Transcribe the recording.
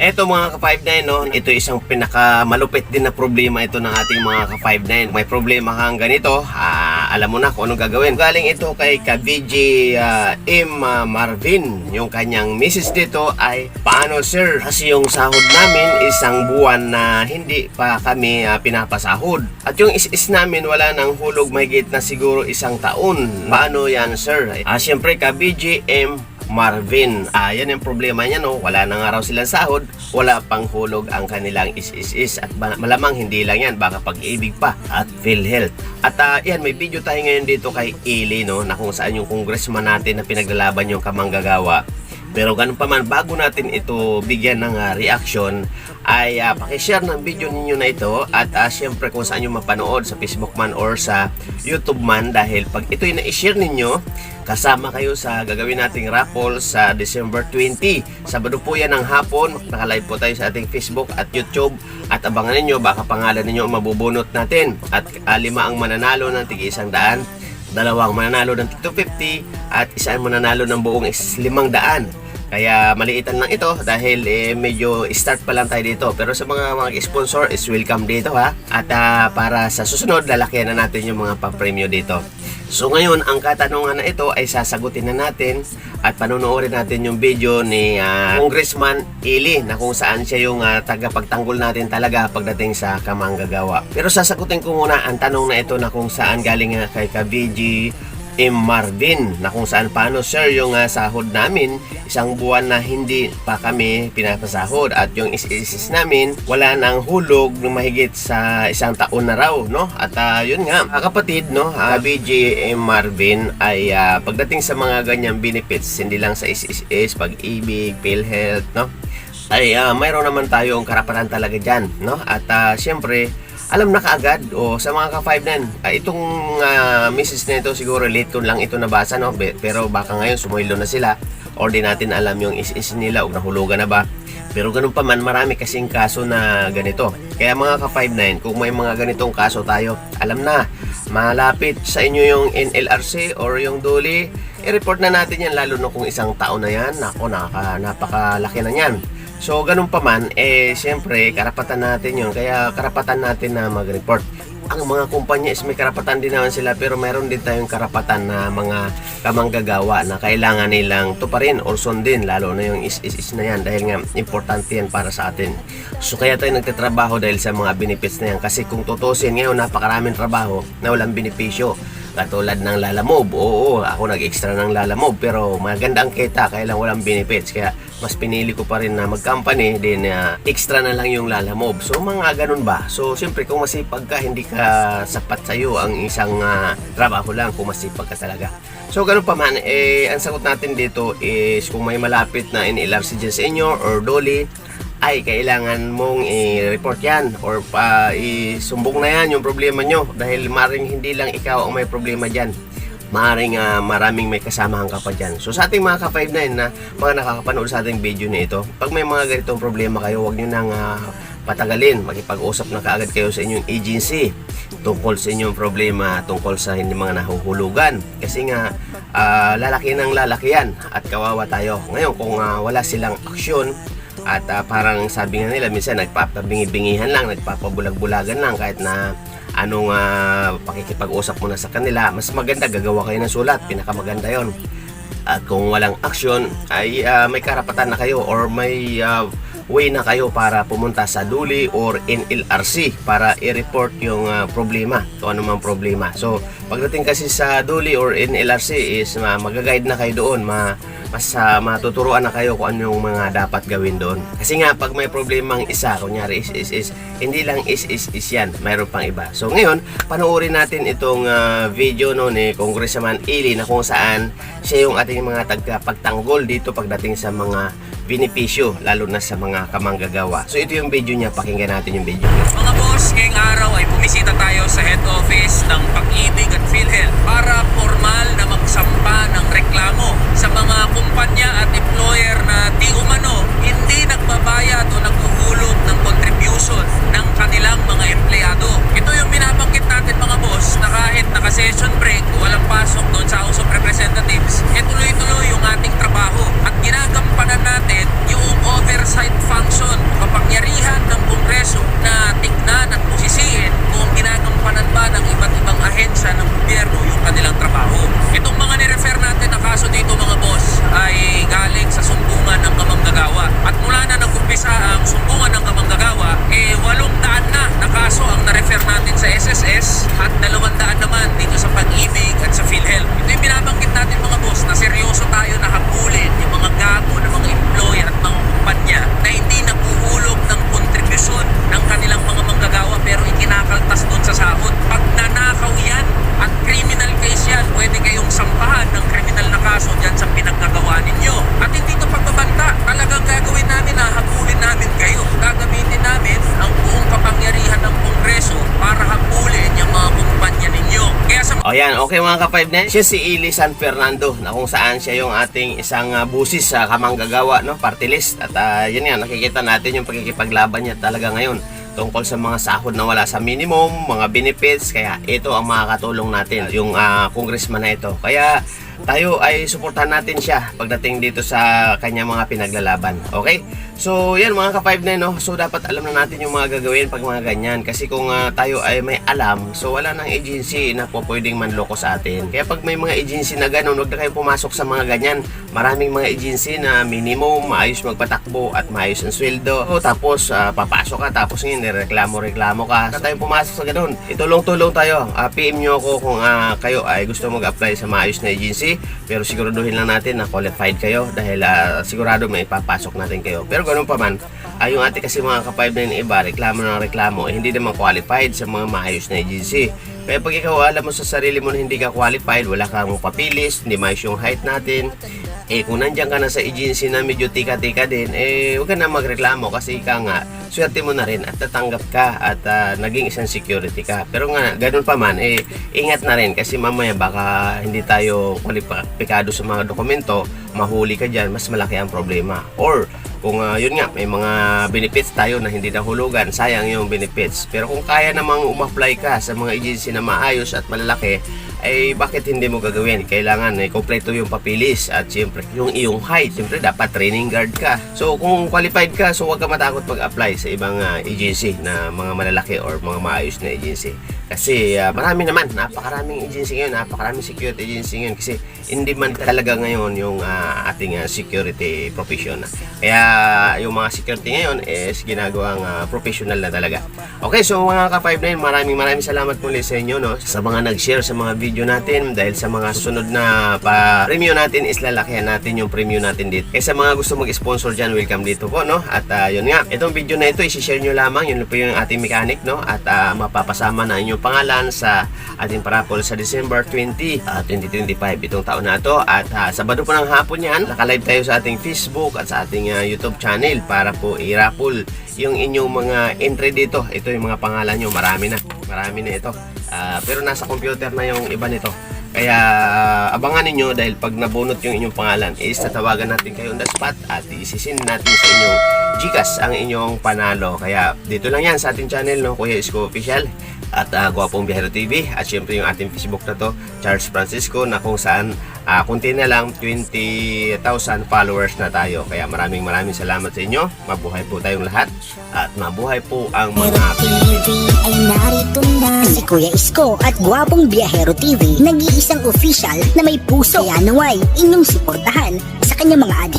Eto mga ka-59, no? Ito isang pinakamalupit din na problema ito ng ating mga ka-59. May problema kang ganito, alam mo na kung anong gagawin. Galing ito kay ka-VJ M. Marvin. Yung kanyang message dito ay, paano sir? Kasi yung sahod namin isang buwan na hindi pa kami pinapasahod. At yung is namin wala nang hulog mahigit na siguro isang taon. Paano yan sir? Siyempre ka-VJ M. Marvin. Yan yung problema niya, no? Wala na nga raw silang sahod, wala pang hulog ang kanilang is. At malamang hindi lang yan, baka pag-ibig pa at PhilHealth. At yan, may video tayo ngayon dito kay Eli, no? Na kung saan yung congressman natin na pinaglalaban yung kamanggagawa. Pero ganun pa man, bago natin ito bigyan ng reaction, ay pakishare ng video ninyo na ito. At syempre kung saan nyo mapanood, sa Facebook man or sa YouTube man, dahil pag ito'y na-share ninyo, kasama kayo sa gagawin nating raffle sa December 20. Sabado po yan ng hapon. Nakalive po tayo sa ating Facebook at YouTube. At abangan ninyo, baka pangalan ninyo ang mabubunot natin. At 5 ang mananalo ng tig 100, 2 mananalo ng tig 250, at 1 mananalo ng buong 500. Kaya maliitan lang ito dahil medyo start pa lang tayo dito. Pero sa mga sponsor is welcome dito ha. At para sa susunod, lalakyan na natin yung mga pa-premyo dito. So ngayon, ang katanungan na ito ay sasagutin na natin at panonoorin natin yung video ni Congressman Eli, na kung saan siya yung tagapagtanggol natin talaga pagdating sa kamanggagawa. Pero sasagutin ko muna ang tanong na ito na kung saan galing kay ka-VJ M. Marvin, na kung saan paano sir yung sahod namin isang buwan na hindi pa kami pinapasahod, at yung is namin wala nang hulog ng mahigit sa isang taon na raw, no? At yun nga kapatid, no, VJ M. Marvin ay pagdating sa mga ganyang benefits, hindi lang sa is pag-ibig, PhilHealth, no, ay mayroon naman tayong karapatan talaga dyan, no? At syempre alam na kaagad sa mga ka-59. Itong message na ito siguro late ko lang ito nabasa, no? Pero baka ngayon sumuhilo na sila or di natin alam yung is nila o nahulugan na ba. Pero ganun pa man, marami kasing kaso na ganito. Kaya mga ka-59, kung may mga ganitong kaso tayo, alam na, malapit sa inyo yung NLRC or yung DOLI, i-report na natin yan, lalo na kung isang taon na yan. Nako, napakalaki na yan. So, ganun pa man, siyempre, karapatan natin yun. Kaya, karapatan natin na mag-report. Ang mga kumpanya is may karapatan din naman sila, pero mayroon din tayong karapatan na mga kamanggagawa na kailangan nilang tuparin or sundin, lalo na yung is na yan, dahil nga, importante yan para sa atin. So, kaya tayo nagtatrabaho dahil sa mga benefits na yan. Kasi kung tutusin, ngayon, napakaraming trabaho na walang benepisyo. Katulad ng Lalamove. Oo, ako nag-extra ng Lalamove, pero maganda ang kita, kaya lang walang benefits. Kaya mas pinili ko pa rin na mag-company, din extra na lang yung Lalamove. So mga ganun ba? So siyempre kung masipag ka, hindi ka sapat sa'yo ang isang trabaho lang kung masipag ka talaga. So ganun pa man, ang sagot natin dito is kung may malapit na NLRC dyan sa inyo or DOLI, ay kailangan mong i-report yan or isumbong na yan yung problema nyo, dahil maring hindi lang ikaw ang may problema dyan, maring maraming may kasamahan ka pa dyan. So sa ating mga ka-59 na mga nakakapanood sa ating video na ito, pag may mga ganitong problema kayo, huwag nyo nang patagalin, makipag-usap na kaagad kayo sa inyong agency tungkol sa inyong problema, tungkol sa hindi mga nahuhulugan, kasi nga lalaki ng lalaki yan at kawawa tayo. Ngayon kung wala silang aksyon, at parang sabi nga nila, minsan nagpapabingi-bingihan lang, nagpapabulag-bulagan lang, kahit na anong pakikipag-usap mo na sa kanila, mas maganda gagawa kayo ng sulat, pinakamaganda yon. At kung walang aksyon, ay may karapatan na kayo or may way na kayo para pumunta sa DOLI or NLRC para i-report yung problema, kung ano mang problema. So pagdating kasi sa DOLI or NLRC is magaguide na kayo doon, mas matuturuan na kayo kung ano yung mga dapat gawin doon. Kasi nga pag may problemang isa, kunyari is hindi lang is yan, mayroon pang iba. So ngayon, panoorin natin itong video no ni Congressman Eli, na kung saan siya yung ating mga tagapagtanggol dito pagdating sa mga benepisyo, lalo na sa mga kamanggagawa. So ito yung video niya, pakinggan natin yung video. Mga boss, ngayong araw ay bumisita tayo sa head office ng Pag-ibig at PhilHealth para formal na magsampa ng reklamo sa mga kumpanya at employer na di umano hindi nagbabayad o naghuhulog ng contribution ng kanilang mga empleyado. Ito yung binabanggit natin mga boss, na kahit naka-session break, walang pasok doon sa House of Representatives, tuloy-tuloy yung ating trabaho at ginagampanan natin yung oversight function Okay mga ka-5-9, siya si Eli San Fernando na kung saan siya yung ating isang busis sa kamanggagawa, no? Party list. At yun nga, nakikita natin yung pagkikipaglaban niya talaga ngayon tungkol sa mga sahod na wala sa minimum, mga benefits. Kaya ito ang makakatulong natin, yung congressman na ito. Kaya tayo ay suportahan natin siya pagdating dito sa kanya mga pinaglalaban. Okay? So yan mga ka-5-9, no? So dapat alam na natin yung mga gagawin pag mga ganyan. Kasi kung tayo ay may alam, so wala nang agency na po pwedeng manloko sa atin. Kaya pag may mga agency na gano'n, huwag na kayo pumasok sa mga ganyan. Maraming mga agency na minimum, maayos magpatakbo at maayos ang sweldo. So, tapos papasok ka, tapos ngayon reklamo ka. Huwag tayong pumasok sa gano'n. Itulong-tulong tayo. PM nyo ako kung kayo ay gusto mag-apply sa maayos na agency. Pero siguraduhin lang natin na qualified kayo dahil sigurado may papasok natin kayo. Pero ganun pa man, yung ating kasi mga ka-5-9 iba, reklamo ng reklamo, hindi naman qualified sa mga maayos na agency. Kaya pag ikaw alam mo sa sarili mo na hindi ka qualified, wala kang papilis, hindi maayos yung height natin, kung nandiyan ka na sa agency na medyo tika-tika din, huwag ka na magreklamo kasi ika nga, swerte mo na rin at tatanggap ka at naging isang security ka. Pero nga, ganun pa man, ingat na rin kasi mamaya baka hindi tayo kwalipikado sa mga dokumento, mahuli ka dyan, mas malaki ang problema. Or, kung yun nga, may mga benefits tayo na hindi nahulugan, sayang yung benefits. Pero kung kaya namang umapply ka sa mga agency na maayos at malalaki, ay bakit hindi mo gagawin? Kailangan kompleto yung papilis at siyempre yung iyong height. Siyempre dapat training guard ka. So kung qualified ka, so huwag ka matakot mag-apply sa ibang agency na mga malalaki or mga maayos na agency. Kasi marami naman, napakaraming agency ngayon, napakaraming security agency ngayon kasi hindi man talaga ngayon yung ating security profession. Kaya yung mga security ngayon is ginagawang professional na talaga. Okay, so mga ka-5-9, maraming salamat muli sa inyo, no, sa mga nag-share sa mga video natin dahil sa mga susunod na pa-premium natin is lalakihan natin yung premium natin dito. Kaya sa mga gusto mag-sponsor dyan, welcome dito po, no? At yun nga, itong video na ito, isi-share nyo lamang, yun po yung ating mechanic, no? At mapapasama na inyong pangalan sa ating parapol sa December 20, 2025 itong taon na ito. At Sabado po ng hapon yan, nakalive tayo sa ating Facebook at sa ating YouTube channel para po i-raffle yung inyong mga entry dito. Ito yung mga pangalan nyo, marami na ito. Pero nasa computer na yung iba nito. Kaya abangan ninyo dahil pag nabunot yung inyong pangalan is tatawagan natin kayo on the spot at isisin natin sa inyong GCash ang inyong panalo. Kaya dito lang yan sa ating channel, no, Kuya Isko Official at Gwapong Biyahero TV at syempre yung ating Facebook na to, Charles Francisco, na kung saan kunti na lang 20,000 followers na tayo. Kaya maraming salamat sa inyo. Mabuhay po tayong lahat at mabuhay po ang mga TV ay narito na si Kuya Isko at Gwapong Biyahero TV, nag-iisang official na may puso. Kaya naway inyong suportahan sa kanyang mga adik